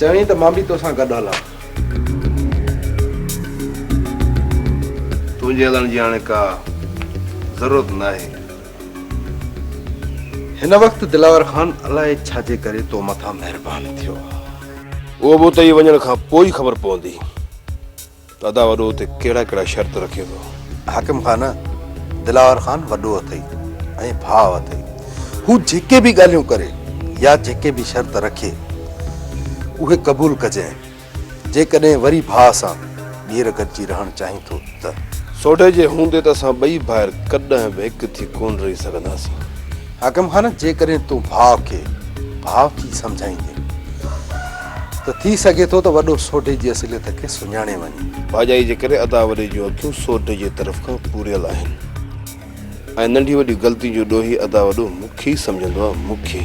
चई तो मां भी तोसां गॾु हलां। तुंहिंजे हलण जी हाणे का ज़रूरत न आहे। हिन वक़्तु दिलावर खान अलाए छाजे करे तो मथां महिरबान थियो। उहो बि उते वञण खां पोइ ख़बर पवंदी दादा वॾो उते कहिड़ा कहिड़ा शर्त रखे थो। हाकिम खान, दिलावर खान वॾो अथई ऐं भाउ अथई। हू जेके भी ॻाल्हियूं करे या जेके भी शर्त रखे उहे क़बूल कजांइ। जेकॾहिं वरी भाउ सां ॿीहर गॾिजी रहणु चाहीं थो त सोढे जे हूंदे त असां ॿई भाइर कॾहिं बि हिकु थी कोन रही सघंदासीं। हाकिम खान, जेकॾहिं तूं भाउ खे भाउ थी सम्झाईंदे त थी सघे थो त वॾो सोढे जी असलियत खे सुञाणे वञे। भाॼाई जे करे अदा वॾे जूं अखियूं सोढे जे तरफ़ खां पूरियल आहिनि ऐं नंढी वॾी ग़लती जो ॾोही अदा वॾो मूंखे ई सम्झंदो आहे, मूंखे।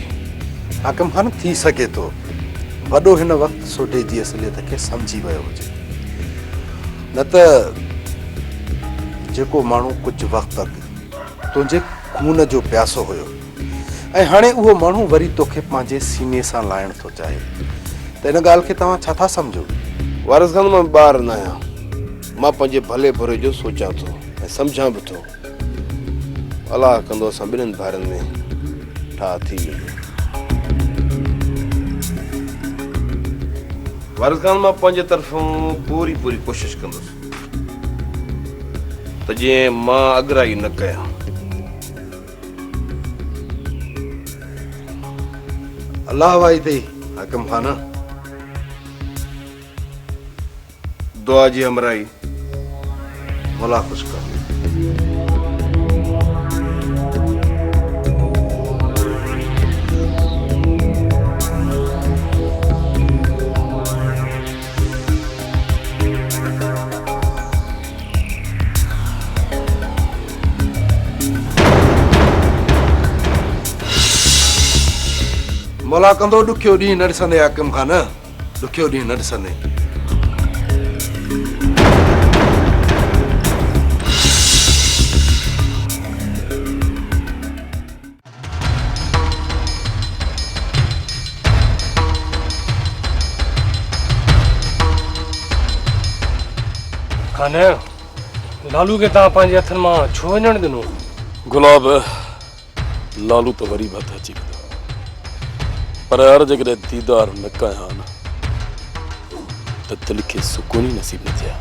हाकिम खान, थी सघे थो वॾो हिन वक़्तु सोढे जी असलियत खे सम्झी वियो हुजे, न त जेको माण्हू कुझु वक़्तु अॻु तुंहिंजे खून जो प्यासो हुयो ऐं हाणे उहो माण्हू वरी तोखे पंहिंजे सीने सां लाइण थो चाहे, त इन ॻाल्हि खे तव्हां छा था सम्झो? वारिस खान, मां ॿार न आहियां। मां पंहिंजे भले बुरे जो सोचां थो ऐं सम्झां बि थो। अलाह कंदो असां ॿिन्हिनि भाइरनि में ठाह थी वेंदी। वारिस खान, मां पंहिंजे तरफ़ां पूरी कोशिशि कंदुसि त जीअं मां अॻिराई न कयां। अलाह वाही अथई हाकिम खान। दुआ जी हमराही। मौला कुझु कर। मौला कंदो ॾुखियो ॾींहुं न ॾिसंदे हाकिम खान, ॾुखियो ॾींहुं न ॾिसंदे। खान, लालू खे तव्हां पंहिंजे हथनि मां छो वञणु ॾिनो? गुलाब, लालू त वरी बि हथ अची वेंदो, पर हर जॻह दीदार न कयां न त दिलि खे सुकून ई नसीब न थिया।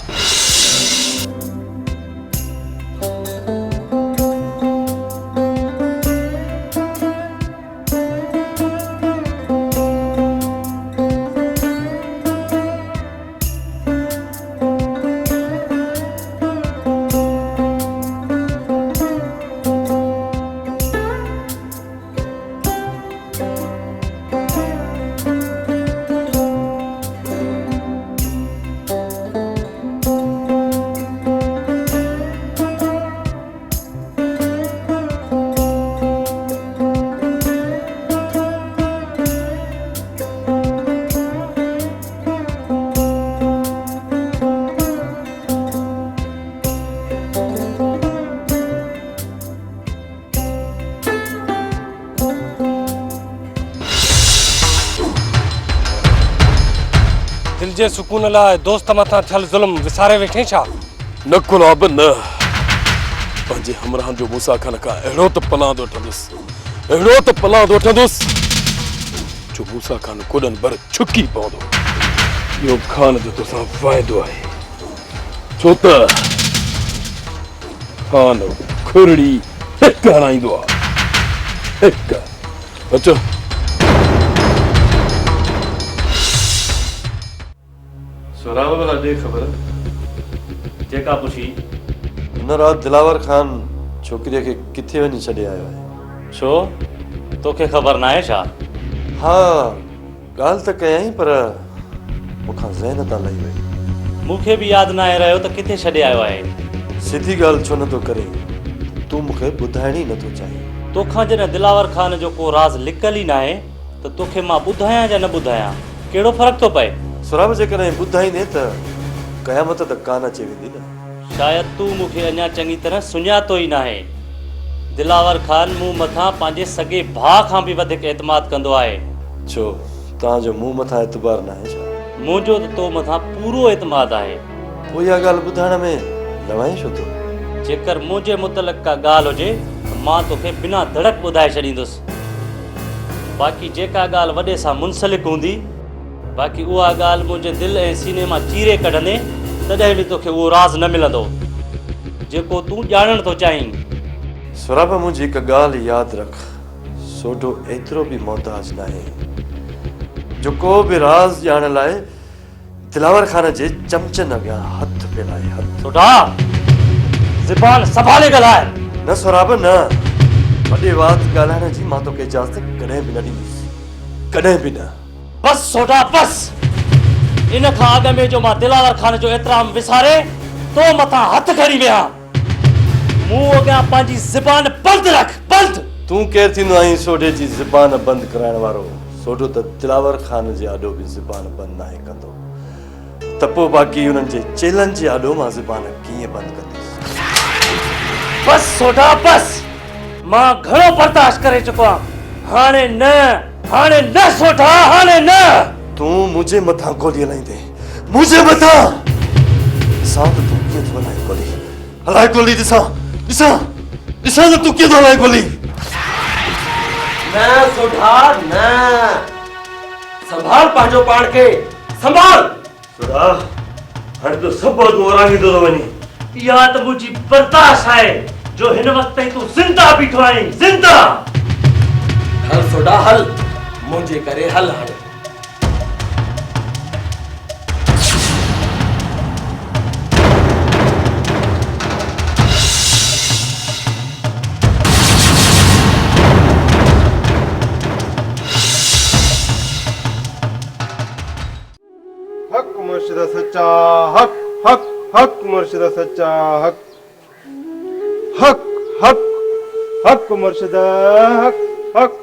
दिल जे सुकून लाइ दोस्त मथां थियल ज़ुल्म विसारे वेठे छा? न गुलाब न, पंहिंजे हमराहनि जो मूसा खान खां अहिड़ो त पलांद वठंदुसि, अहिड़ो त पलांद वठंदुसि जो मूसा खान कुॾनि भर छुकी पवंदो। इहो खान जो तोसां वाइदो आहे, छो त खान खुरड़ी हिकु हणाईंदो आहे, हिकु। अचो। सुराब वाला दे खबर जेका पुछी। हुन राति दिलावर खान छोकिरीअ खे किथे वञी छॾे आयो आहे। छो तोखे ख़बर न आहे छा? हा, ॻाल्हि त कयई पर मूंखां ज़हन तां लही वई। मूंखे बि यादि न आहे रहियो त किथे छॾे आयो आहे। सिधी ॻाल्हि छो नथो करे? तूं मूंखे ॿुधाइण ई नथो चाहीं। तोखां जॾहिं दिलावर खान जो को राज़ लिकल ई न आहे त तोखे मां ॿुधायां या न ॿुधायां, कहिड़ो फ़र्क़ु थो पए? सुराब जेकॾहिं ॿुधाईंदे त क़यामत त कान अचे वेंदी न। शायदि तूं मूंखे अञा चङी तरह सुञातो ई न आहे। दिलावर खान मूं मथां पंहिंजे सॻे भाउ खां बि वधीक एतमाद कंदो आहे। छो तव्हांजो मूं मथां एतबार न आहे छा? मुंहिंजो त तो मथां पूरो एतमाद आहे। पोइ इहा ॻाल्हि ॿुधाइण में लवाई छो थो? जेकर मुंहिंजे मुतलक का ॻाल्हि हुजे त मां तोखे बिना धड़क ॿुधाए छॾींदुसि। बाक़ी जेका ॻाल्हि वॾे सां मुंसलिक हूंदी, बाक़ी उहा ॻाल्हि मुंहिंजे दिलि ऐं सीने मां चीरे कढंदे तॾहिं बि तोखे उहो राज़ न मिलंदो जेको तूं ॼाणण थो चाहीं। सुराब, मुंहिंजी हिकु ॻाल्हि यादि रख, सोढो एतिरो बि मोहताज न आहे जो को बि राज़ ॼाणण लाइ दिलावर खान जे चमचनि अॻियां हथ फैलाए। हथ सोढा, ज़ुबान संभाले ॻाल्हाए। न सुराब न, वॾे वात ॻाल्हाइण जी मां तोखे इजाज़त कॾहिं बि न ॾींदुसि, कॾहिं बि न। बस सोढा बस, इन खां अॻु में जो मां दिलावर खान जो एतिराम विसारे तो मथां हथ खणी विया, मूं अॻियां पंहिंजी ज़ुबान बंदि रख, बंदि। तूं केरु थींदो आहीं सोढे जी ज़ुबान बंदि कराइण वारो? सोढो त दिलावर खान जे आॾो बि ज़ुबान बंदि नाहे कंदो, त पोइ बाक़ी हुननि जे चेलनि जे आॾो मां ज़ुबान कीअं बंदि कंदुसि? बस सोढा बस, मां घणो बर्दाश्त करे चुको आहियां, हाणे न सोढा, हाणे न। तूं मुंहिंजे मथां गोली हलाईंदे, मुंहिंजे मथां ॾिसां त तूं कीअं थो हलाए गोली। हलाए गोली, ॾिसां त तूं कीअं थो हलाए गोली। न सोढा न, संभाल पंहिंजो पाण खे, संभाल। सुरा, हाणे तो सभु ओरांगींदो थो वञे। इहा त मुंहिंजी बर्दाश्त आहे जो हिन वक़्त ताईं तूं ज़िंदा बीठो आहीं, ज़िंदा। हल सोढा हल, मुंहिंजे करे हल हाणे। हक मुर्शिद सच्चा हक, हक हक मुर्शिद सच्चा हक, हक हक हक मुर्शिद हक, हक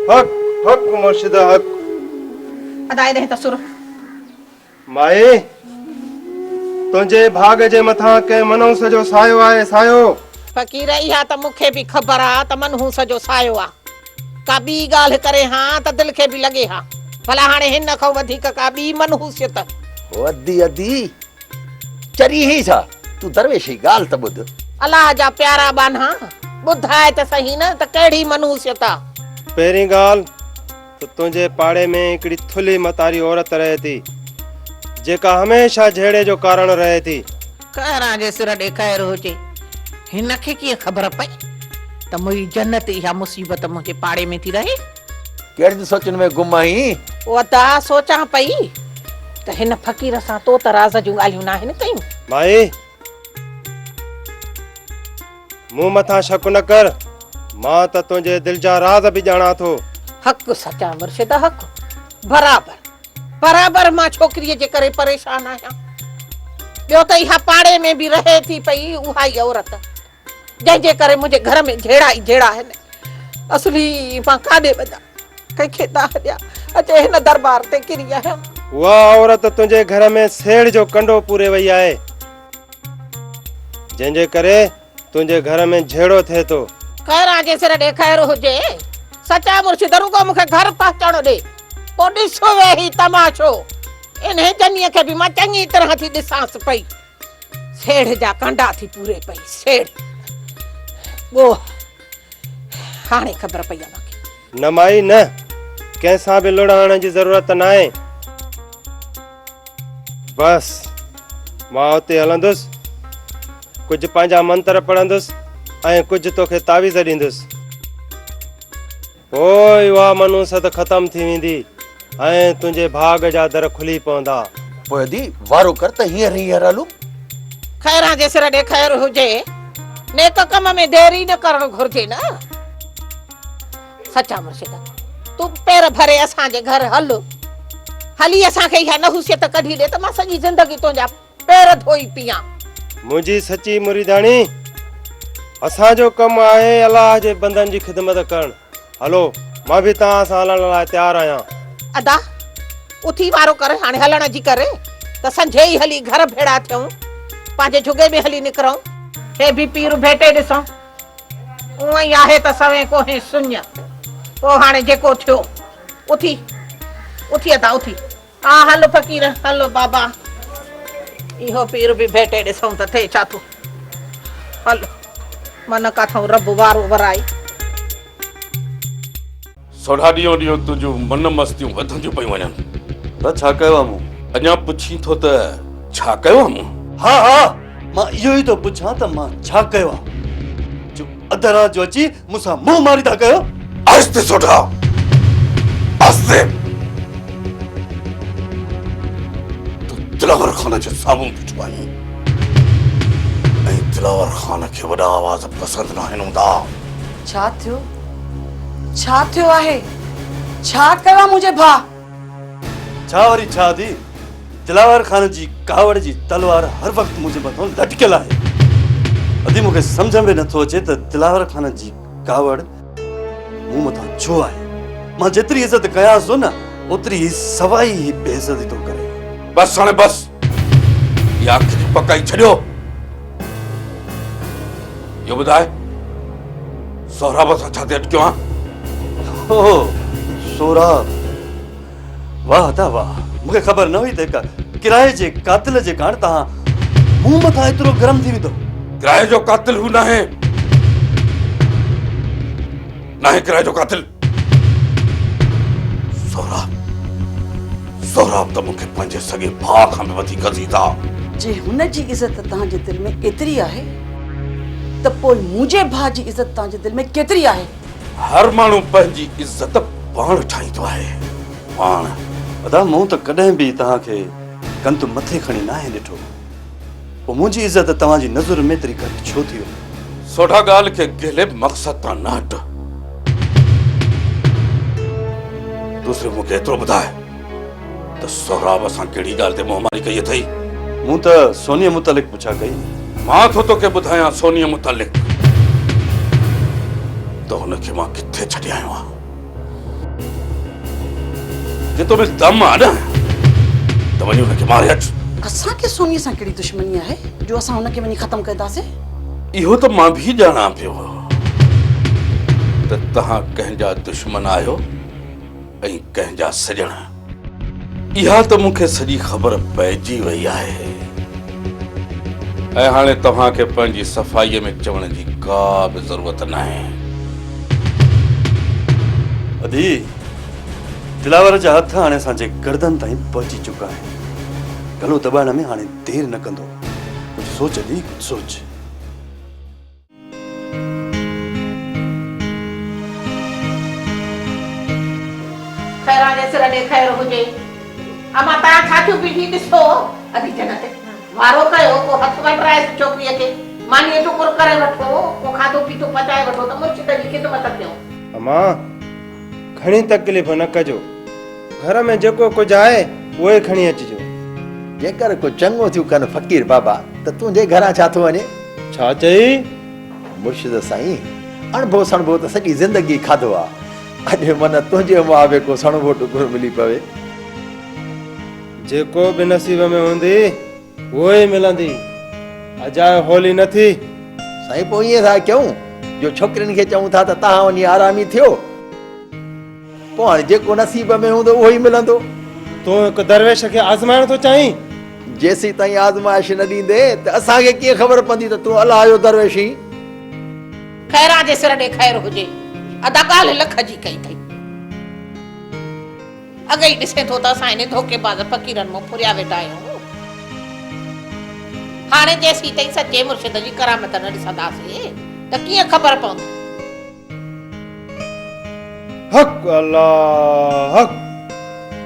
हक हक मुर्शिद हक। अदाए रहे तसुर माए, तुंहिंजे भाग जे मथां कंहिं मनहूस जो सायो आहे, सायो। फकीर इहा त मूंखे बि ख़बर आहे त मनहूस जो सायो आहे। का ॿी ॻाल्हि करे हा त दिलि खे बि लॻे हा, भला हाणे हिन खां वधीक का ॿी मनहूसियत। अदी अदी चरी ही छा? तू दरवेश जी ॻाल्हि त ॿुध। अलाह जा प्यारा बाना, ॿुधाए त सही न त कहिड़ी मनहूसियत आहे। पहिरीं ॻाल्हि त तुंहिंजे पाड़े में हिकिड़ी थुली मतारी औरत रहे थी जेका हमेशा झेड़े जो कारण रहे थी। कहरां जे सिर ॾेखार हुजे, हिन खे कीअं ख़बर पई त मुंहिंजी जन्नत इहा मुसीबत मुंहिंजे पाड़े में थी रहे? कहिड़ी सोचनि में गुम आहीं? उहा त सोचां पई त हिन फ़कीर सां तो त राज़ जूं ॻाल्हियूं न आहिनि कयूं। माई, मूं मथां शक न कर, मां त तुंहिंजे दिल जा राज़ बि ॼाणा थो। हक़ सचा मुर्शिद हक़, बराबर बराबर मां छोकिरीअ जे करे परेशान आहियां। ॿियो त इहा पाड़े में बि रहे थी पई उहा ई औरत जंहिंजे करे मुंहिंजे घर में जहिड़ा ई जहिड़ा आहिनि। असली मां काॾे वञा, कंहिंखे दाह ॾियां, अचे हिन दरबार ते किरी आहियां। उहा औरत तुंहिंजे घर में सेड़ जो कंडो पूरे वई आहे, जंहिंजे करे तुंहिंजे घर में झेड़ो थिए थो। खैरां जे सिर ॾेखार हुजे, सचा मुर्शिद रुगो मूंखे घर पहुचाइणो ॾे, पोइ ॾिसो वेही तमाशो। इन जनीअ खे बि मां चङी तरह थी ॾिसांसि पई, सेड़ जा कंडा थी पूरे पई, सेड़ गो। हाणे ख़बर पई आहे मूंखे। न माई न, कंहिंसां बि लुड़ाइण जी ज़रूरत न आहे। बस मां उते हलंदुसि, कुझु पंहिंजा मंत्र पढ़ंदुसि ऐं कुझु तोखे तावीज़ ॾींदुसि। पोइ उहा मनूसत ख़तम थी वेंदी ऐं तुंहिंजे भाग जा दर खुली पवंदा। पोइ अदी वारो कर त हींअर हलूं। खैरां जे सिर ॾेखार हुजे, नेक कम में देरी न करणु घुर्जे न। सचा मुर्शिद, तूं पैर भरे असांजे घर हली असांखे इहा नहूसियत कढी ॾे त मां सॼी ज़िंदगी तुंहिंजा पैर धोई पियां। मुंहिंजी सची मुरीदाणी, असांजो कमु आहे अलाह जे बंदनि जी ख़िदमत करणु। हलो, मां बि तव्हां सां हलण लाइ तयारु आहियां। अदा उथी वारो कर, हाणे हलण जी करे त संझे ई हली घर भेड़ा थियूं, पंहिंजे झुगे में हली निकिरूं, हे बि पीर भेटे ॾिसूं। उहा ई आहे त सवें कोहे सुञ। पोइ हाणे जेको थियो उथी उथी अदा उथी हाँ हलो फ़कीर हलो बाबा इहो पीर भी भेटे ॾिसूं त थिए छा थो हलो मन काथऊं रब वारो वराई सोढ़ा ॾींहों ॾींहों तुंहिंजूं मन मस्तियूं वधंदियूं पयूं वञनि त छा कयो आहे मूं? अञा पुछी थो त छा कयो आहे मूं? हा हा मां इहो ई थो पुछां त मां छा कयो आहे जो अध रात जो अची मूंसां मुंहुं मारी था कयो। आस्ते सोढ़ा आस्ते तूं दिलावर खान जे साम्हूं बीठो आहीं ऐं दिलावर खान खे वॾा आवाज़ पसंदि न आहिनि हूंदा। छा थियो आहे? छा कयो मुंहिंजे भाउ? छा वरी छा थी? दिलावर खान जी कावड़ जी तलवार हर वक्त मुझे मथां लटकियल आहे। अदी मूंखे सम्झ में नथो अचे त दिलावर खान जी कावड़ मूं मथां छो आहे। मां जेतिरी इज़त कयांसि थो न ओतिरी ही सवाई ही बेइज़ती थो करे। बस हाणे बस या आखिरी पकाई छॾियो। इहो ॿुधाए सोहराब सां छा ते अटकियो आहे? ओहो सोहराब वाह ता वाह मूंखे ख़बर न हुई त किराए जे कातिल जे कारण तव्हां मूं मथां एतिरो गरम थी वेंदो। किराए जो कातिल हू न है किराए जो कातिल सोहराब त मूंखे पंहिंजे सॻे भाउ खां बि वधीक अज़ीज़ आहे। जे हुन जी इज़त तव्हांजे दिलि में एतिरी आहे त पोइ मुंहिंजे भाउ जी इज़त तव्हांजे दिलि में केतिरी आहे? हर माण्हू पंहिंजी इज़त पाण ठाहींदो आहे पाण। अदा मूं त कॾहिं बि तव्हांखे कंत मथे खणी न आहे ॾिठो पोइ मुंहिंजी इज़त तव्हांजी नज़र में एतिरी घटि छो थी वई? सोढ़ा ॻाल्हि खे गहले मक़सद तां न हट। दूसरे मूंखे एतिरो ॿुधाए त सोहराब सां कहिड़ी ॻाल्हि ते मुंहमारी कई अथई? मूं त सोनीअ मुतलिक़ पुछा कई। मां थो तोखे ॿुधायां सोनीअ मुतलिक़ त हुनखे मां किथे छॾे आयो आहियां। जे तो में दम आहे न त वञी हुनखे मारे अच। असांखे सोनीअ सां कहिड़ी दुश्मनी आहे जो असां हुनखे वञी ख़तमु कंदासीं? इहो त मां बि ॼाणा पियो त तव्हां कंहिंजा दुश्मन आहियो ऐं कंहिंजा सॼण। इहा त मूंखे सॼी ख़बर पइजी वई आहे ऐं हाणे तव्हांखे पंहिंजी सफ़ाईअ में चवण जी का बि ज़रूरत न आहे। अदी दिलावर जा हथ हाणे असांजे गर्दन ताईं पहुची चुका आहिनि। गलो दॿाइण में हाणे देरि न कंदो। कुझु सोच अदी कुझु सोच। खैरा जे सिर ॾे खैर हुजे। अमा तव्हां छा थियूं बीठी ॾिसो अदी जन्नत वारो कयो को हथ वटराए छोकिरीअ खे मानीअ टुकुर करे वठो को खाधो पीतो पचाए वठो त मुर्शिद जी ख़िदमत कयो। अमा घणी तकलीफ़ न कजो घर में जेको कुझु आहे उहो ई खणी अचिजो। जेकर को चङो थियूं कनि फ़कीर बाबा त तुंहिंजे घरां छा थो वञे? छा चई? मुर्शिद साईं अणभो सणभो त सॼी ज़िंदगी खाधो आहे। अॼु मन तुंहिंजे मुआवे को सणभो टुकुर मिली पवे। जेको बि नसीब में हूंदी उहो ई मिलंदी। अजाए होली न थी। साईं पोइ ईअं था कयूं जो छोकिरियुनि खे चऊं था त तव्हां वञी आरामी थियो पोइ हाणे जेको नसीब में हूंदो उहो ई मिलंदो। तूं हिकु दरवेश खे आज़माइण थो चाहीं? जेसीं ताईं आज़माइश न ॾींदे त असांखे कीअं ख़बर पवंदी त तूं अलाह जो दरवेशी? खैरा जे सिर ॾे खैर हुजे। अदा ॻाल्हि लख जी कई अथई। अगई ॾिसे थो त असां इन धोखेबाज़ फ़कीरनि मां फुरिया वेठा आहियूं। हाणे जेसीं ताईं सचे मुर्शिद जी करामत न ॾिसंदासीं त कीअं ख़बर पवंदी? हक़ अल्लाह हक़।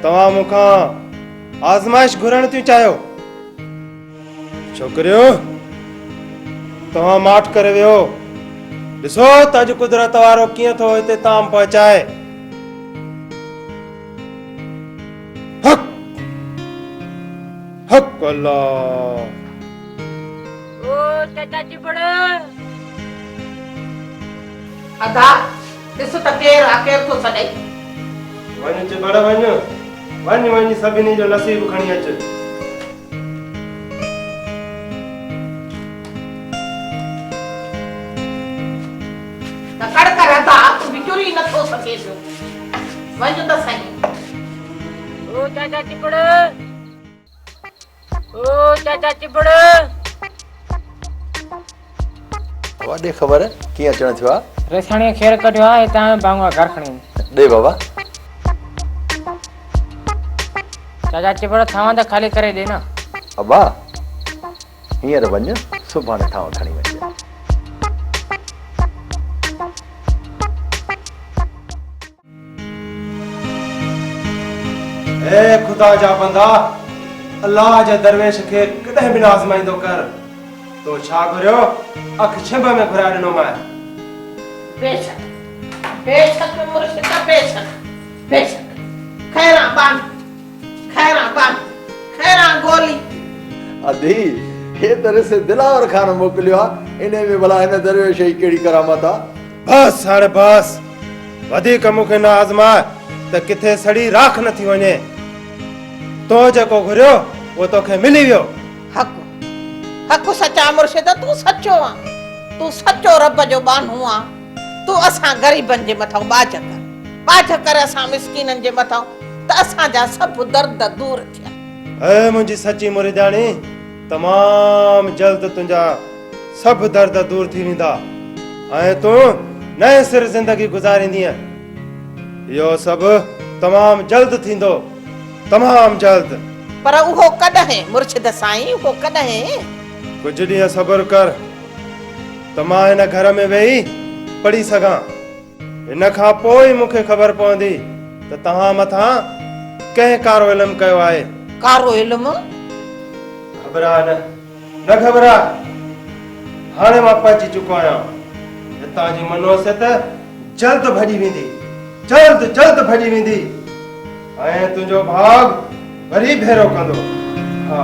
तव्हां मूंखां आज़माइश घुरण थियूं चाहियो? छोकिरियो तव्हां माठ करे वियो। ॾिसो त अॼु कुदरत वारो कीअं थो हिते ताम पहुचाए। हक़ हक़ अल्लाह। ओ चाचा जी बड़ा अदा ॾिसो त केरु आहे केरु थो सॾे। वञ चिबड़ वञ वञ सभिनी जो नसीब खणी अच। त कड़ कर अदा तूं बि चुरी नथो सघे पियो। वञ त सही ओ चाचा चिपड़, ओ चाचा चिपड़। वाॾे ख़बर कीअं अचणु थियो आहे? रसाणी खेर कढियो आहे हितां बांगवा घर खणी। ॾे बाबा। चाचा चिपड़ थावां त खाली करे ॾे न। अबा हींअर वञ, सुभाणे थांव खणी वञ। ए खुदा जा बंदा, अल्लाह जे दरवेश खे कॾहिं बि न आज़माईंदो कर। तो छा घुरियो? अख छिंभ में घुराए ॾिनो मैं। बेशक बेशक मुर्शिद बेशक बेशक। खैरा बांध, खैरा बांध, खैरा गोली। अधी हे तरह से दिलावर खान मोकिलियो आहे, इन में भला हिन दरवेश जी कहिड़ी करामत आहे? बस हाणे बस, वधीक मूंखे न आज़माए त किथे सड़ी राख न थी वञे। तो जेको घुरियो उहो तोखे मिली वियो। हक हक सच्चा मुर्शिद, तू सच्चो आ, तू सच्चो रब जो बानू आ। तू असां गरीबन जे मथां बाज कर असां मिस्कीनन जे मथां, त असां जा सब दर्द दूर थिया। ए मुंहिंजी सच्ची मुरीदाणी, तमाम जल्द तुंहिंजा सब दर्द दूर थी वेंदा ऐं तूं नए सिर जिंदगी गुज़ारींदीअ। इहो सभु तमाम जल्द थींदो, तमाम जल्द। पर उहो कॾहिं मुर्शिद साईं, उहो कॾहिं? कुछ ॾींहं सब्र कर, त मां हिन घर में वेही पढ़ी सघां। हिन खां पोइ मूंखे ख़बर पवंदी त तव्हां मथां कंहिं कारो इल्म कयो आहे। कारो इल्म? घबरा न घबरा, हाणे मां पहुची चुको आहियां। हितां जी मनोसियत जल्द भॼी वेंदी, जल्द भॼी वेंदी ऐं तुंहिंजो भाग वरी भेरो कंदो। हा